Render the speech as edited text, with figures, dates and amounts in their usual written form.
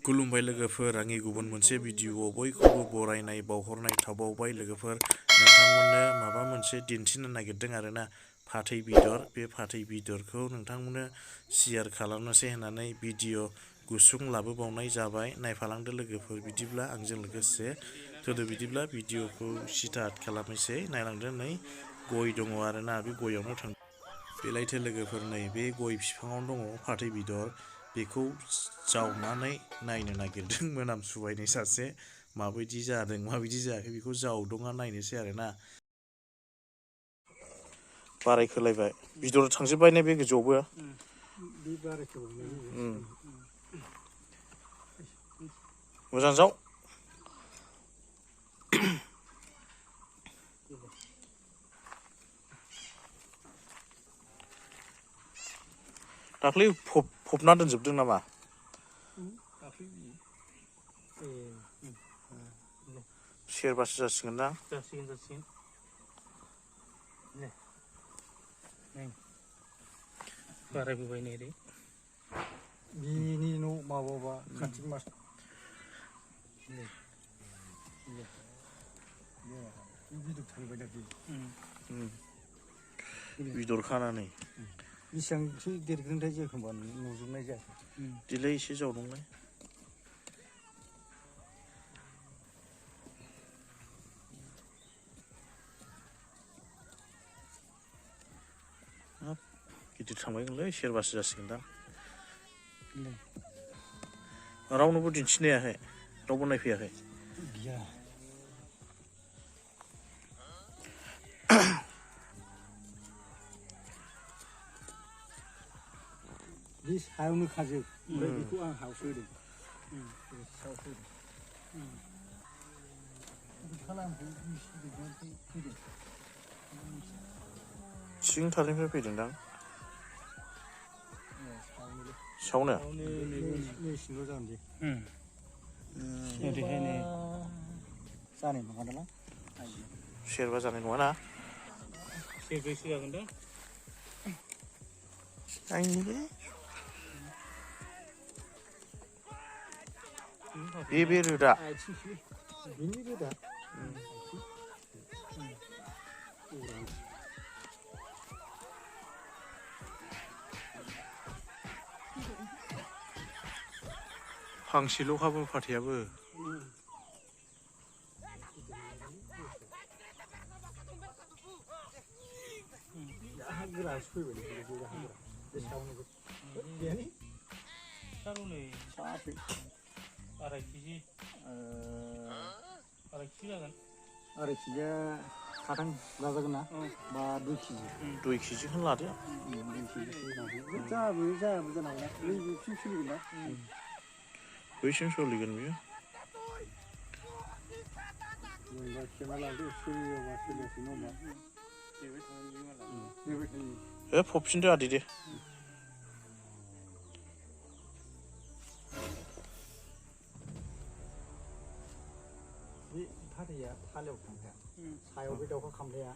खुलुमबाय लोगोफोर आंनि गुबुन मोनसे भिडिअआव बयखौबो बरायनाय बावहरनाय थाबावबाय लोगोफोर नोंथांमोननो माबा मोनसे दिन्थिनो नागिरदों आरोना फाथै बेदर बे फाथै बेदरखौ नोंथांमोननो शेयार खालामनोसै होननानै भिडिअ गुसुं लाबोबावनाय जाबाय नायफालांदो लोगोफोर बिदिब्ला आंजों लोगोसे थोदो बिदिब्ला भिडिअखौ स्टार्ट खालामनोसै नायलांदो नै गय दङ आरोना बे गयावनो थां बेलायथो लोगोफोर नै बे गय बिफाङावनो दङ फाथै बेदर बेखौ जावनानै नायनो नागिरदों मोनामसुबायनाय सासे माबायदि जादों माबायदि जायाखै बेखौ जावदोंना नायनोसै आरोना बारायखोलायबाय बेदर थांजोब्बाय ने बे गोजौआवबो मोजां जाव दाख्लै फबना दोनजोबदों नामा सेरबासो जासिगोनदां बारायबोबाय नै बिनि न' माबाबा कार्तिक मास बेदर थांबाय दा बेदर खानानै बेसेबांसो देरगोनथाय जेखमबा नुजोबनाय जायाखै दिलै एसे जावदोंलाय गिदिर थांबायगोनलै सेरबासो जासिगोनदां रावनोबो दिन्थिनो हायाखै रावबो नायफैयाखै गैया बे सायावनो खाजोब ओमफ्राय बेखौ आं हायावसो होदों सिं थारनिफ्राय फैदोंदां सावनो सिंल' जागोन दे ओरैहायनो जानाय नङा दालां सेरबा जानाय नङा ना सेरब्रैसो जागोन दा आंनि बे रोदा बेनि रोदा फांसेल'खाबो फाथैयाबो गोरासो फैबाय बे सायावनो साफै आराय केजि जागोन आराय केजिया साथाम लाजागोन ना बा 2 केजि 2 केजिखौनो लादो 2 केजिखौ लादो जाबो जायाबो जानो हागौ ना बैसिम सोलिगोन ना बैसिम सोलिगोन बियो मोनबा खेबना लादो सोलियोबा सोलियासै नङा हे फबफिनदो आदै दे बे फाथैया थालायाव थांखाया सायाव बे दाउखा खामफ्लाया